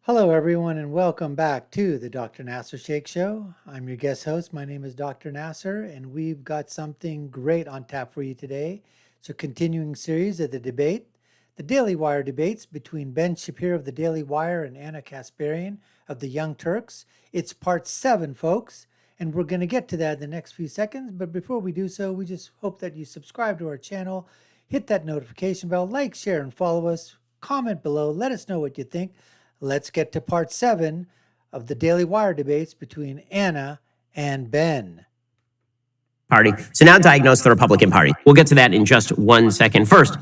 Hello, everyone, and welcome back to the Dr. Nasir Shaikh Show. I'm your guest host. My name is Dr. Nasir, and we've got something great on tap for you today. It's a continuing series of the Daily Wire debates between Ben Shapiro of the Daily Wire and Ana Kasparian of the Young Turks. It's part 7, folks, and we're going to get to that in the next few seconds. But before we do so, we just hope that you subscribe to our channel, hit that notification bell, like, share, and follow us. Comment below. Let us know what you think. Let's get to part 7 of the Daily Wire debates between Ana and Ben. Party. So now diagnose the Republican Party. We'll get to that in just 1 second. First,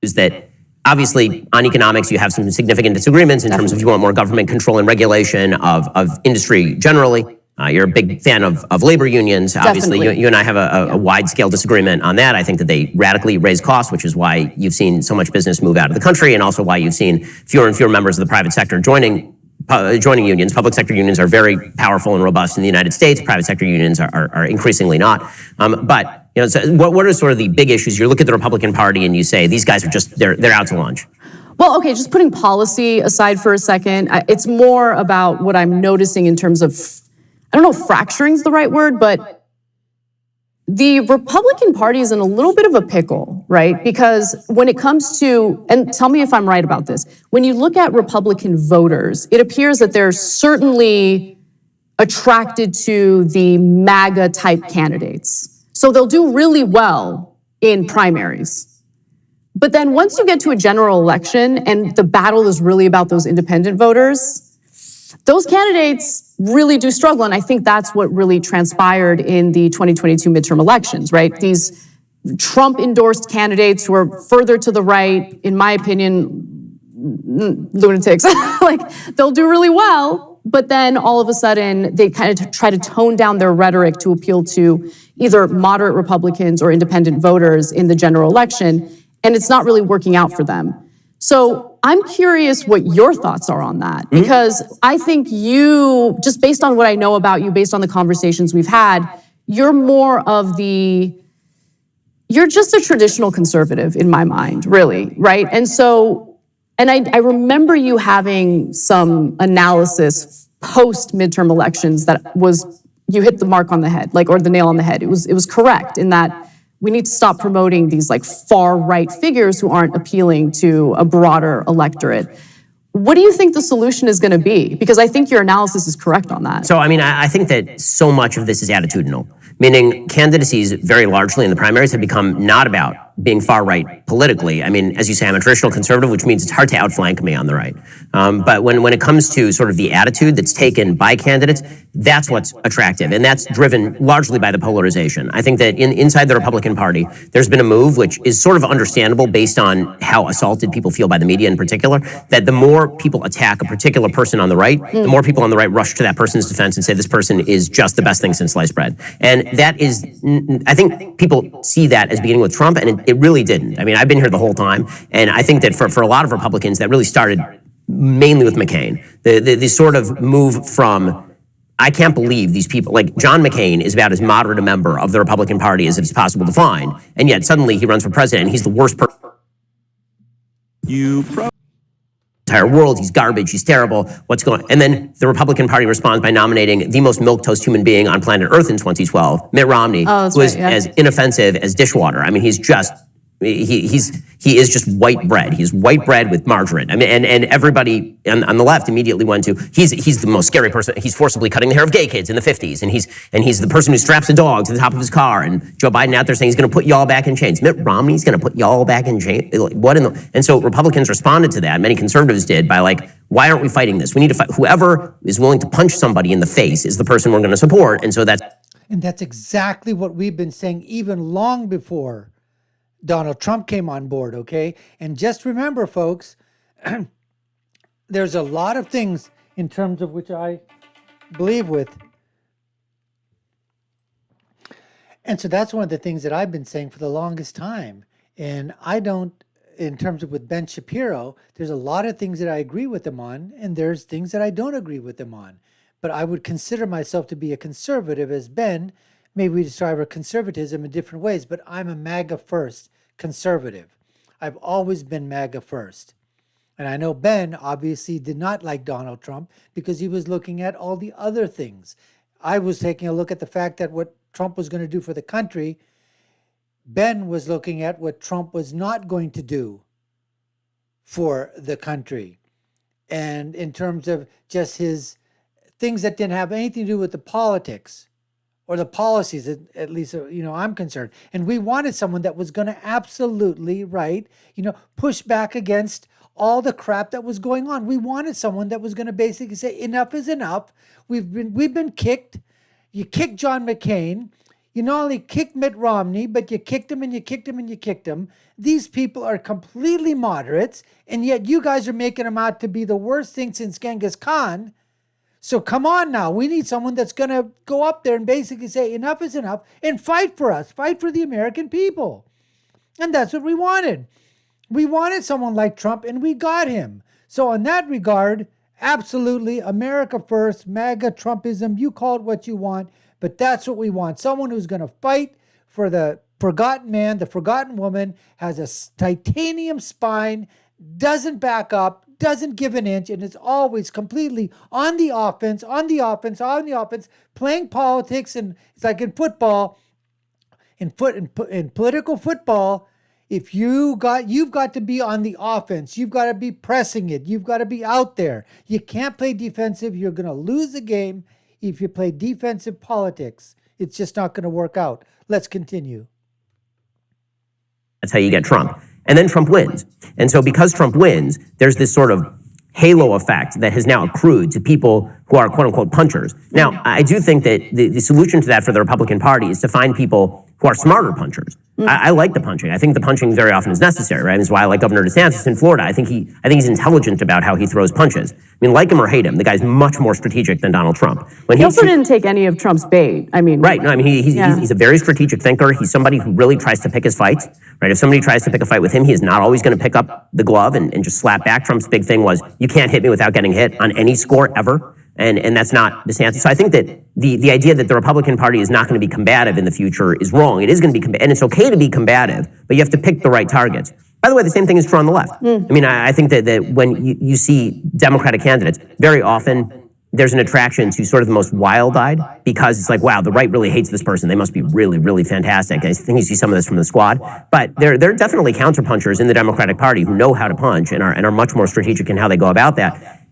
is that obviously on economics you have some significant disagreements in terms of you want more government control and regulation of industry generally. You're a big fan of labor unions. Obviously, you and I have a wide-scale disagreement on that. I think that they radically raise costs, which is why you've seen so much business move out of the country, and also why you've seen fewer and fewer members of the private sector joining unions. Public sector unions are very powerful and robust in the United States. Private sector unions are increasingly not. But so what are sort of the big issues? You look at the Republican Party and you say these guys are just they're out to lunch. Well, okay, just putting policy aside for a second, it's more about what I'm noticing in terms of, I don't know if fracturing is the right word, but the Republican Party is in a little bit of a pickle, right? Because when it comes to, and tell me if I'm right about this, when you look at Republican voters, it appears that they're certainly attracted to the MAGA type candidates. So they'll do really well in primaries. But then once you get to a general election and the battle is really about those independent voters, those candidates really do struggle, and I think that's what really transpired in the 2022 midterm elections, right? These Trump-endorsed candidates who are further to the right, in my opinion, lunatics, like they'll do really well, but then all of a sudden they kind of try to tone down their rhetoric to appeal to either moderate Republicans or independent voters in the general election, and it's not really working out for them. So I'm curious what your thoughts are on that, because I think you, just based on what I know about you, based on the conversations we've had, you're just a traditional conservative in my mind, really, right? And so, and I remember you having some analysis post midterm elections that was, you hit the mark on the head, like, or the nail on the head. It was correct in that we need to stop promoting these like far right figures who aren't appealing to a broader electorate. What do you think the solution is going to be? Because I think your analysis is correct on that. So, I mean, I think that so much of this is attitudinal, meaning candidacies very largely in the primaries have become not about being far right politically. I mean, as you say, I'm a traditional conservative, which means it's hard to outflank me on the right. But when it comes to sort of the attitude that's taken by candidates, that's what's attractive. And that's driven largely by the polarization. I think that inside the Republican Party, there's been a move which is sort of understandable based on how assaulted people feel by the media in particular, that the more people attack a particular person on the right, the more people on the right rush to that person's defense and say this person is just the best thing since sliced bread. And that is, I think people see that as beginning with Trump, and it really didn't. I mean, I've been here the whole time, and I think that for a lot of Republicans, that really started mainly with McCain. The sort of move from, I can't believe these people, like John McCain is about as moderate a member of the Republican Party as it's possible to find, and yet suddenly he runs for president, and he's the worst person. Entire world, he's garbage, he's terrible, what's going on? And then the Republican Party responds by nominating the most milquetoast human being on planet Earth in 2012, Mitt Romney, who is as inoffensive as dishwater. I mean, he's just, he is just white bread. He's white bread with margarine. I mean, and everybody on the left immediately went to, he's the most scary person. He's forcibly cutting the hair of gay kids in the 50s, and he's the person who straps a dog to the top of his car. And Joe Biden out there saying he's going to put y'all back in chains. Mitt Romney's going to put y'all back in chains. Like, what in the? And so Republicans responded to that. Many conservatives did by like, why aren't we fighting this? We need to fight. Whoever is willing to punch somebody in the face is the person we're going to support. And so that's exactly what we've been saying even long before Donald Trump came on board, okay? And just remember, folks, there's a lot of things in terms of which I believe with. And so that's one of the things that I've been saying for the longest time. And I don't, in terms of with Ben Shapiro, there's a lot of things that I agree with him on, and there's things that I don't agree with him on. But I would consider myself to be a conservative as Ben. Maybe we describe our conservatism in different ways, but I'm a MAGA first conservative. I've always been MAGA first. And I know Ben obviously did not like Donald Trump because he was looking at all the other things. I was taking a look at the fact that what Trump was going to do for the country. Ben was looking at what Trump was not going to do for the country. And in terms of just his things that didn't have anything to do with the politics or the policies, at least, I'm concerned. And we wanted someone that was going to absolutely, push back against all the crap that was going on. We wanted someone that was going to basically say, enough is enough. We've been kicked. You kicked John McCain. You not only kicked Mitt Romney, but you kicked him and you kicked him and you kicked him. These people are completely moderates, and yet you guys are making them out to be the worst thing since Genghis Khan. So come on now. We need someone that's going to go up there and basically say enough is enough and fight for us, fight for the American people. And that's what we wanted. We wanted someone like Trump, and we got him. So in that regard, absolutely, America first, MAGA, Trumpism, you call it what you want, but that's what we want. Someone who's going to fight for the forgotten man, the forgotten woman, has a titanium spine, doesn't back up, doesn't give an inch, and is always completely on the offense, playing politics. And it's like in football, in political football, if you've got to be on the offense, you've got to be pressing it, you've got to be out there. You can't play defensive. You're going to lose the game if you play defensive politics. It's just not going to work out. Let's continue. That's how you get Trump. And then Trump wins. And so because Trump wins, there's this sort of halo effect that has now accrued to people who are quote unquote punchers. Now, I do think that the solution to that for the Republican Party is to find people who are smarter punchers. I like the punching. I think the punching very often is necessary, right? That's why I like Governor DeSantis in Florida. I think he's intelligent about how he throws punches. I mean, like him or hate him, the guy's much more strategic than Donald Trump. He also didn't take any of Trump's bait. Right. No, he's a very strategic thinker. He's somebody who really tries to pick his fights, right? If somebody tries to pick a fight with him, he is not always going to pick up the glove and just slap back. Trump's big thing was, you can't hit me without getting hit on any score ever. And that's not DeSantis. So I think that the idea that the Republican Party is not going to be combative in the future is wrong. It is going to be combative, and it's okay to be combative, but you have to pick the right targets. By the way, the same thing is true on the left. I think that when you see Democratic candidates, very often there's an attraction to sort of the most wild-eyed, because it's like, wow, the right really hates this person. They must be really, really fantastic. I think you see some of this from the squad. But there are definitely counterpunchers in the Democratic Party who know how to punch and are much more strategic in how they go about that.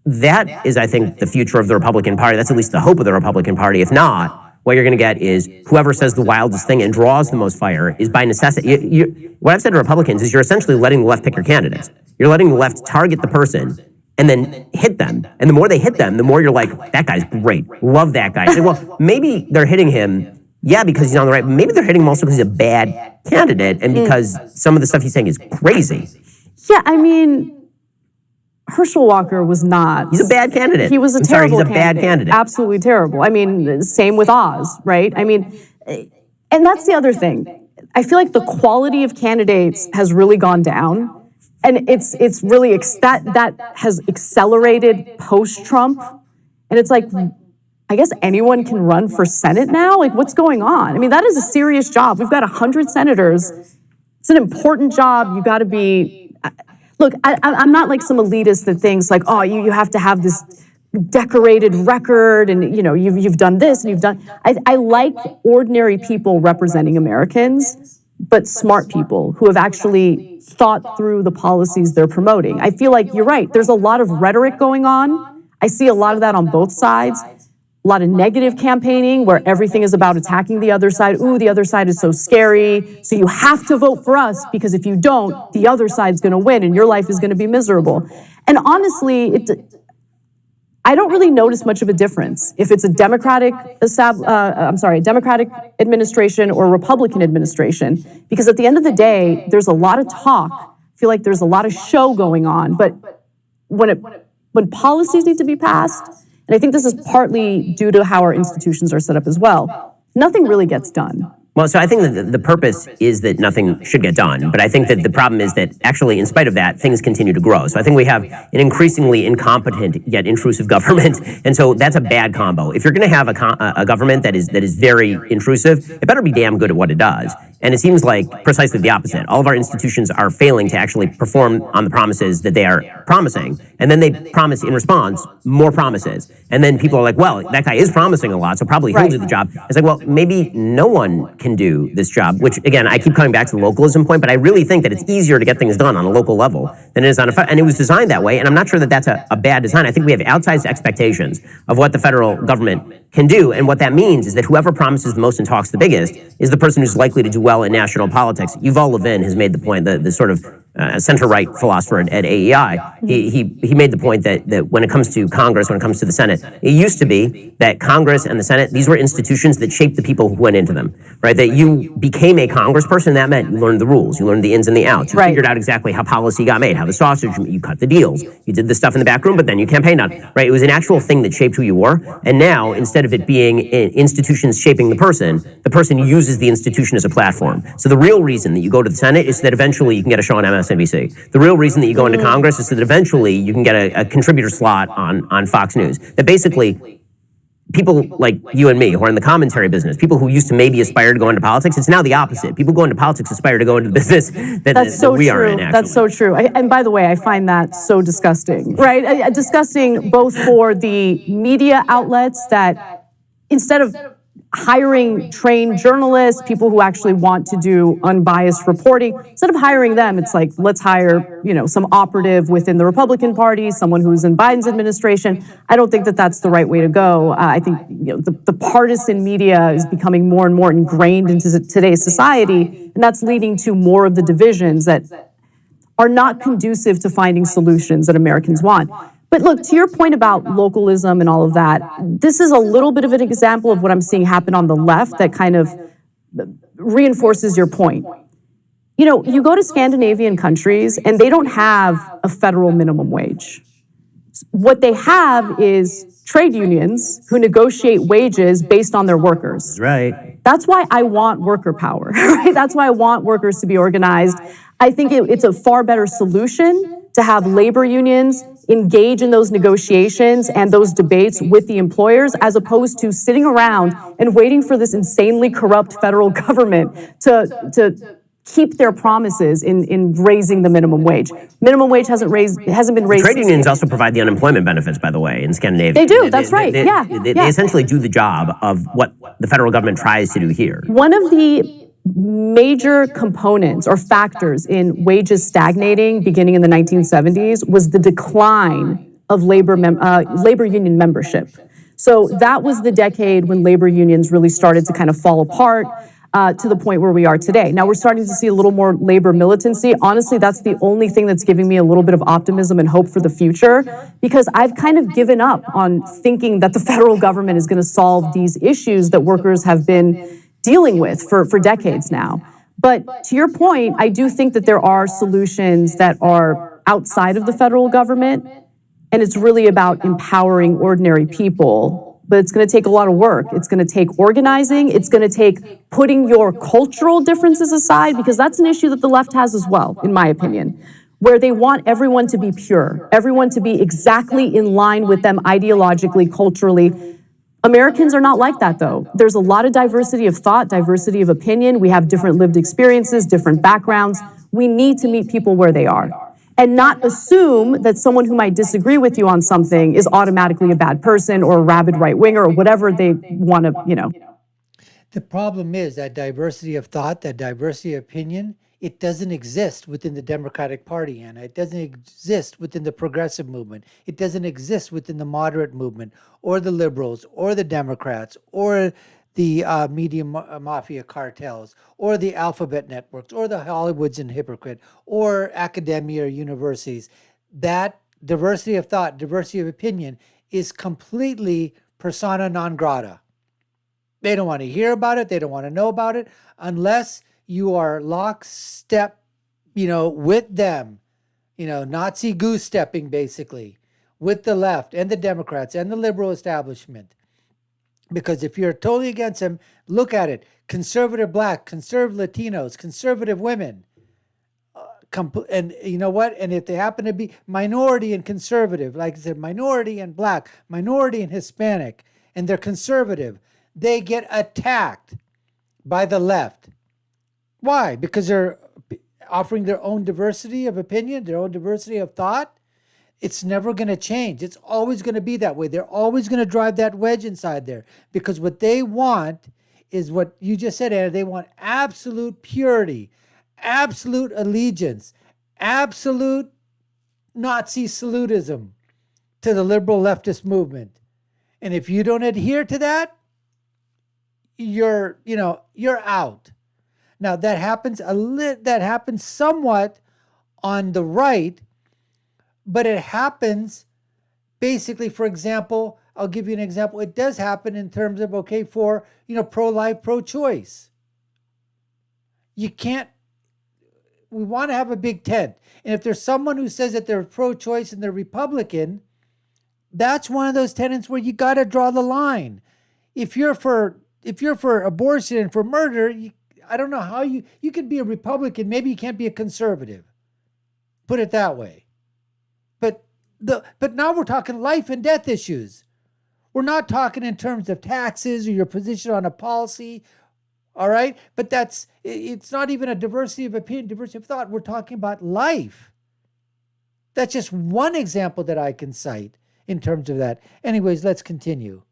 That is, I think, the future of the Republican Party. That's at least the hope of the Republican Party. If not, what you're going to get is whoever says the wildest thing and draws the most fire is by necessity. What I've said to Republicans is you're essentially letting the left pick your candidates. You're letting the left target the person and then hit them. And the more they hit them, the more you're like, that guy's great. Love that guy. Say, well, maybe they're hitting him, because he's on the right. But maybe they're hitting him also because he's a bad candidate and because some of the stuff he's saying is crazy. Yeah, Herschel Walker was not. He's a bad candidate. He was a terrible candidate. He's a bad candidate. Absolutely terrible. Same with Oz, right? And that's the other thing. I feel like the quality of candidates has really gone down. And it's really, that has accelerated post-Trump. And it's like, I guess anyone can run for Senate now? Like, what's going on? That is a serious job. We've got 100 senators. It's an important job. You got to be... Look, I'm not like some elitist that thinks like, oh, you have to have this decorated record and, you've done this and you've done... I like ordinary people representing Americans, but smart people who have actually thought through the policies they're promoting. I feel like you're right. There's a lot of rhetoric going on. I see a lot of that on both sides. A lot of negative campaigning where everything is about attacking the other side. Ooh, the other side is so scary. So you have to vote for us because if you don't, the other side's going to win and your life is going to be miserable. And honestly, I don't really notice much of a difference if it's a Democratic administration or a Republican administration, because at the end of the day, there's a lot of talk. I feel like there's a lot of show going on, but when policies need to be passed, and I think this is partly due to how our institutions are set up as well, nothing really gets done. Well, so I think that the purpose is that nothing should get done, but I think that the problem is that actually, in spite of that, things continue to grow. So I think we have an increasingly incompetent yet intrusive government, and so that's a bad combo. If you're going to have a government that is very intrusive, it better be damn good at what it does. And it seems like precisely the opposite. All of our institutions are failing to actually perform on the promises that they are promising, and then they promise in response more promises. And then people are like, well, that guy is promising a lot, so probably he'll do the job. It's like, well, maybe no one can do this job, which again, I keep coming back to the localism point, but I really think that it's easier to get things done on a local level than it is on and it was designed that way, and I'm not sure that that's a bad design. I think we have outsized expectations of what the federal government can do, and what that means is that whoever promises the most and talks the biggest is the person who's likely to do well in national politics. Yuval Levin has made the point, the sort of center-right philosopher at AEI, he made the point that when it comes to Congress, when it comes to the Senate, it used to be that Congress and the Senate, these were institutions that shaped the people who went into them, right? That you became a congressperson, that meant you learned the rules, you learned the ins and the outs, you figured out exactly how policy got made, how the sausage, you cut the deals, you did the stuff in the back room, but then you campaigned on it, right? It was an actual thing that shaped who you were, and now, instead of it being institutions shaping the person uses the institution as a platform. So the real reason that you go to the Senate is that eventually you can get a show on MSNBC. The real reason that you go into Congress is that eventually you can get a contributor slot on Fox News. That basically people like you and me who are in the commentary business, people who used to maybe aspire to go into politics, it's now the opposite. People go into politics aspire to go into the business that we are in, actually. That's so true. And by the way, I find that so disgusting, right? Disgusting both for the media outlets that instead of hiring trained journalists, people who actually want to do unbiased reporting, instead of hiring them, it's like, let's hire, some operative within the Republican Party, someone who's in Biden's administration. I don't think that that's the right way to go. I think the partisan media is becoming more and more ingrained into today's society, and that's leading to more of the divisions that are not conducive to finding solutions that Americans want. But look, to your point about localism and all of that, this is a little bit of an example of what I'm seeing happen on the left that kind of reinforces your point. You go to Scandinavian countries and they don't have a federal minimum wage. What they have is trade unions who negotiate wages based on their workers. Right. That's why I want worker power, right? That's why I want workers to be organized. I think it's a far better solution to have labor unions engage in those negotiations and those debates with the employers, as opposed to sitting around and waiting for this insanely corrupt federal government to keep their promises in raising the minimum wage. Minimum wage hasn't been raised. Trade unions also provide the unemployment benefits, by the way, in Scandinavia. They do, that's right, yeah. They essentially do the job of what the federal government tries to do here. One of the major components or factors in wages stagnating beginning in the 1970s was the decline of labor union membership. So that was the decade when labor unions really started to kind of fall apart to the point where we are today. Now we're starting to see a little more labor militancy. Honestly, that's the only thing that's giving me a little bit of optimism and hope for the future, because I've kind of given up on thinking that the federal government is going to solve these issues that workers have been dealing with for decades now. But to your point, I do think that there are solutions that are outside of the federal government, and it's really about empowering ordinary people. But it's going to take a lot of work. It's going to take organizing. It's going to take putting your cultural differences aside, because that's an issue that the left has as well, in my opinion, where they want everyone to be pure, everyone to be exactly in line with them ideologically, culturally. Americans are not like that, though. There's a lot of diversity of thought, diversity of opinion. We have different lived experiences, different backgrounds. We need to meet people where they are and not assume that someone who might disagree with you on something is automatically a bad person or a rabid right-winger or whatever they want to, The problem is that diversity of thought, that diversity of opinion, it doesn't exist within the Democratic Party, Anna. It doesn't exist within the progressive movement. It doesn't exist within the moderate movement or the liberals or the Democrats or the media mafia cartels or the alphabet networks or the Hollywoods and hypocrite or academia or universities. That diversity of thought, diversity of opinion is completely persona non grata. They don't want to hear about it. They don't want to know about it unless you are lockstep, with them, Nazi goose stepping basically with the left and the Democrats and the liberal establishment. Because if you're totally against them, look at it. Conservative black, conservative Latinos, conservative women. And you know what? And if they happen to be minority and conservative, like I said, minority and black, minority and Hispanic, and they're conservative, they get attacked by the left. Why? Because they're offering their own diversity of opinion, their own diversity of thought. It's never going to change. It's always going to be that way. They're always going to drive that wedge inside there, because what they want is what you just said, Anna. They want absolute purity, absolute allegiance, absolute Nazi salutism to the liberal leftist movement. And if you don't adhere to that, you're out. Now that happens somewhat on the right, but it happens basically, for example, I'll give you an example. It does happen in terms of, for, pro-life, pro-choice. We want to have a big tent. And if there's someone who says that they're pro-choice and they're Republican, that's one of those tenets where you got to draw the line. If you're for abortion and for murder, I don't know how you could be a Republican. Maybe you can't be a conservative. Put it that way. But now we're talking life and death issues. We're not talking in terms of taxes or your position on a policy. All right. But it's not even a diversity of opinion, diversity of thought. We're talking about life. That's just one example that I can cite in terms of that. Anyways, let's continue.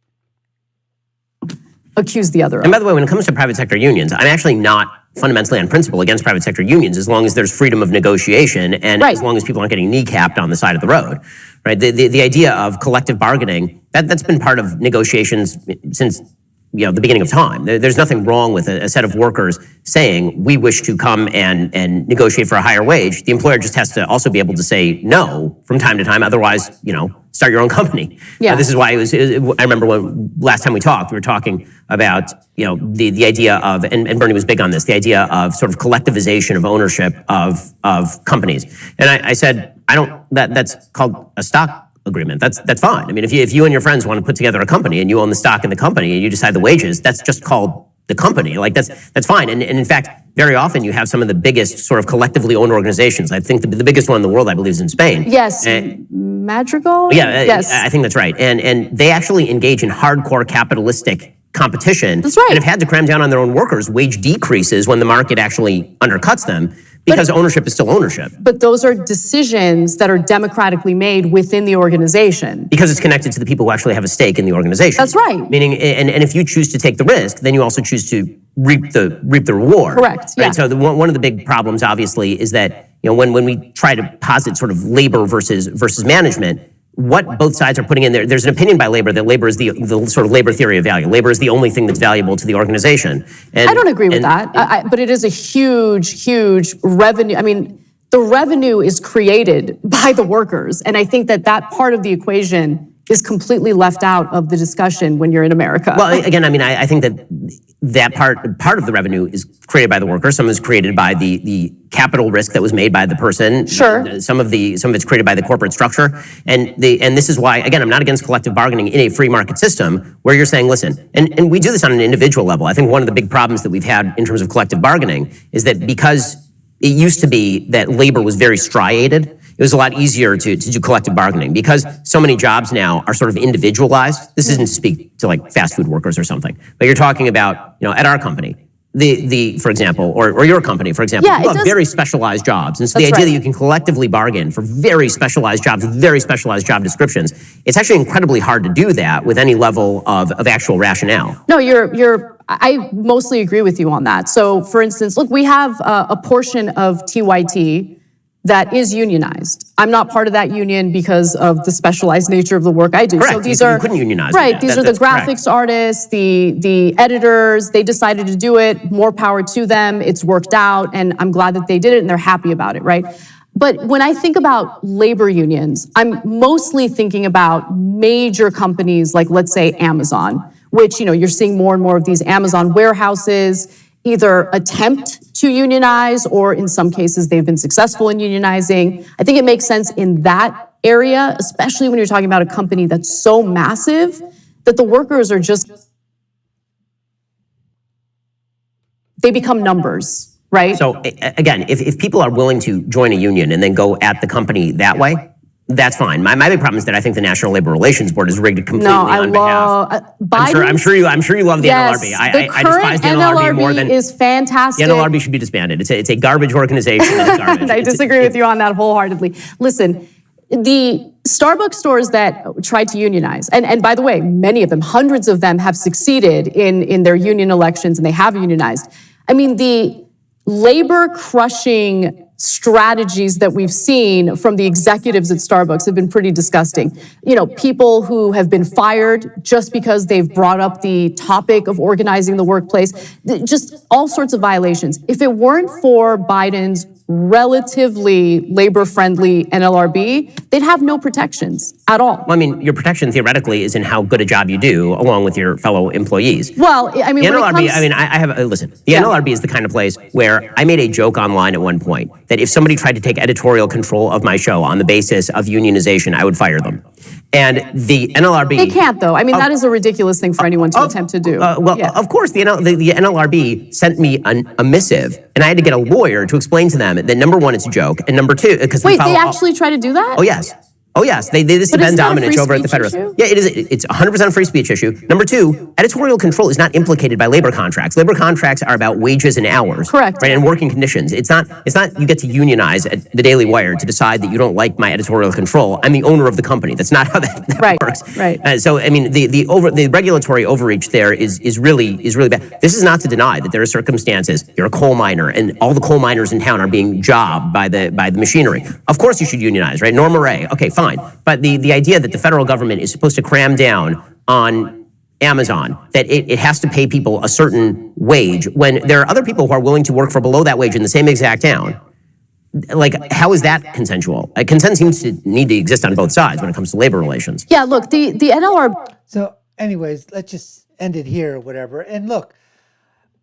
Accuse the other. And by the way, when it comes to private sector unions, I'm actually not fundamentally on principle against private sector unions, as long as there's freedom of negotiation and as long as people aren't getting kneecapped on the side of the road, right? The idea of collective bargaining, that's been part of negotiations since the beginning of time. There's nothing wrong with a set of workers saying, we wish to come and negotiate for a higher wage. The employer just has to also be able to say no from time to time. Otherwise, start your own company. Yeah. This is why I remember when last time we talked, we were talking about, the idea of, and Bernie was big on this, the idea of sort of collectivization of ownership of companies. And I said, that's called a stock agreement. That's fine. I mean, if you and your friends want to put together a company and you own the stock in the company and you decide the wages, that's just called the company. Like that's fine. And in fact, very often you have some of the biggest sort of collectively owned organizations. I think the biggest one in the world, I believe, is in Spain. Yes. Madrigal? Yeah. Yes. I think that's right. And they actually engage in hardcore capitalistic competition. That's right. And have had to cram down on their own workers wage decreases when the market actually undercuts them. Because ownership is still ownership. But those are decisions that are democratically made within the organization. Because it's connected to the people who actually have a stake in the organization. That's right. Meaning, and if you choose to take the risk, then you also choose to reap the reward. Correct. Yeah. Right? So one of the big problems, obviously, is that when we try to posit sort of labor versus management, what both sides are putting in there. There's an opinion by labor that labor is the sort of labor theory of value. Labor is the only thing that's valuable to the organization. And I don't agree with that, but it is a huge revenue. I mean, the revenue is created by the workers. And I think that part of the equation is completely left out of the discussion when you're in America. Well, again, I mean, I think that part of the revenue is created by the worker. Some is created by the capital risk that was made by the person. Sure. Some of it's created by the corporate structure. And this is why, again, I'm not against collective bargaining in a free market system where you're saying, listen, and we do this on an individual level. I think one of the big problems that we've had in terms of collective bargaining is that because it used to be that labor was very striated, it was a lot easier to do collective bargaining because so many jobs now are sort of individualized. This isn't to speak to like fast food workers or something, but you're talking about, at our company, for example, or your company, for example, you have very specialized jobs. And so the idea that you can collectively bargain for very specialized jobs, with very specialized job descriptions, it's actually incredibly hard to do that with any level of actual rationale. No, I mostly agree with you on that. So for instance, look, we have a portion of TYT that is unionized. I'm not part of that union because of the specialized nature of the work I do. Correct. So these you couldn't unionize. Right. These are the graphics artists, the editors. They decided to do it. More power to them. It's worked out, and I'm glad that they did it, and they're happy about it. Right. But when I think about labor unions, I'm mostly thinking about major companies like, let's say, Amazon, which you're seeing more and more of these Amazon warehouses either attempt to unionize, or in some cases, they've been successful in unionizing. I think it makes sense in that area, especially when you're talking about a company that's so massive that the workers are just they become numbers, right? So again, if people are willing to join a union and then go at the company that way, that's fine. My big problem is that I think the National Labor Relations Board is rigged completely on behalf. I'm sure you love the NLRB. I despise the NLRB more than is fantastic. The NLRB should be disbanded. It's a garbage organization. It's garbage. I disagree with you on that wholeheartedly. Listen, the Starbucks stores that tried to unionize, and by the way, many of them, hundreds of them, have succeeded in their union elections, and they have unionized. I mean, the labor crushing strategies that we've seen from the executives at Starbucks have been pretty disgusting. You know, people who have been fired just because they've brought up the topic of organizing the workplace, just all sorts of violations. If it weren't for Biden's relatively labor-friendly NLRB, they'd have no protections at all. Well, I mean, your protection theoretically is in how good a job you do along with your fellow employees. Well, I mean, the NLRB, I have, listen, the NLRB is the kind of place where I made a joke online at one point that if somebody tried to take editorial control of my show on the basis of unionization, I would fire them. And the NLRB... They can't, though. I mean, that is a ridiculous thing for anyone to attempt to do. Of course, the NLRB sent me a missive, and I had to get a lawyer to explain to them that, number one, it's a joke, and number two... Wait, they actually try to do that? Oh, yes. Oh, yes. They did this to Ben Domenech over at the Federalist. Yeah, it is. It's 100% a free speech issue. Number two, editorial control is not implicated by labor contracts. Labor contracts are about wages and hours. Correct. Right, and working conditions. It's not you get to unionize at the Daily Wire to decide that you don't like my editorial control. I'm the owner of the company. That's not how that works. Right. So, I mean, the regulatory overreach there is really bad. This is not to deny that there are circumstances. You're a coal miner, and all the coal miners in town are being jobbed by the machinery. Of course you should unionize, right? Norma Ray. Okay, fine. But the idea that the federal government is supposed to cram down on Amazon, that it has to pay people a certain wage when there are other people who are willing to work for below that wage in the same exact town, like, how is that consensual? Consent seems to need to exist on both sides when it comes to labor relations. Yeah, look, the NLRB... So anyways, let's just end it here or whatever. And look,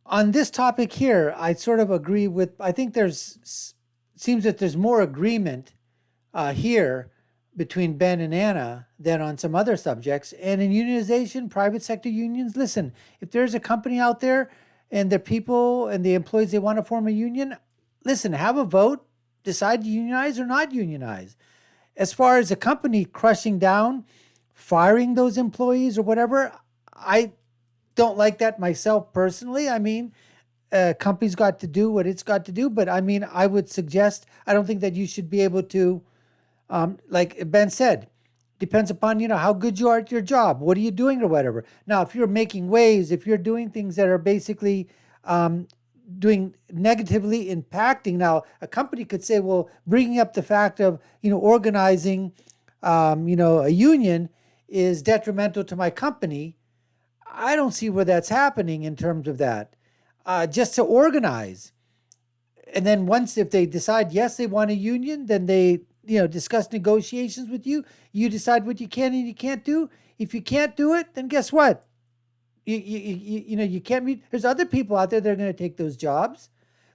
on this topic here, I sort of agree with, I think seems that there's more agreement here between Ben and Anna than on some other subjects. And in unionization, private sector unions, listen, if there's a company out there and the people and the employees, they want to form a union, listen, have a vote, decide to unionize or not unionize. As far as a company crushing down, firing those employees or whatever, I don't like that myself personally. I mean, company's got to do what it's got to do, but I mean, I would suggest, I don't think that you should be able to, like Ben said, depends upon, how good you are at your job. What are you doing or whatever? Now, if you're making waves, if you're doing things that are basically doing negatively impacting, now a company could say, well, bringing up the fact of, organizing, a union is detrimental to my company. I don't see where that's happening in terms of that. Just to organize. And then once, if they decide, yes, they want a union, then they, discuss negotiations with you. You decide what you can and you can't do. If you can't do it, then guess what? You can't meet. There's other people out there that are going to take those jobs.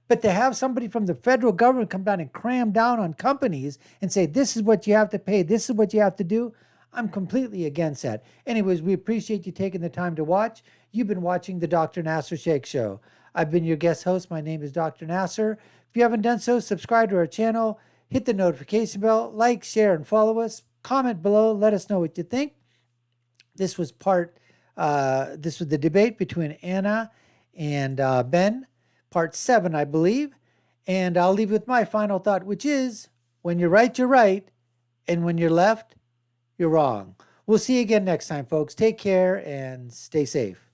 But to have somebody from the federal government come down and cram down on companies and say, this is what you have to pay, this is what you have to do, I'm completely against that. Anyways, we appreciate you taking the time to watch. You've been watching the Dr. Nasir Shaikh Show. I've been your guest host. My name is Dr. Nasir. If you haven't done so, subscribe to our channel, hit the notification bell, like, share, and follow us. Comment below. Let us know what you think. This was the debate between Anna and Ben, part 7, I believe. And I'll leave with my final thought, which is, when you're right, you're right. And when you're left, you're wrong. We'll see you again next time, folks. Take care and stay safe.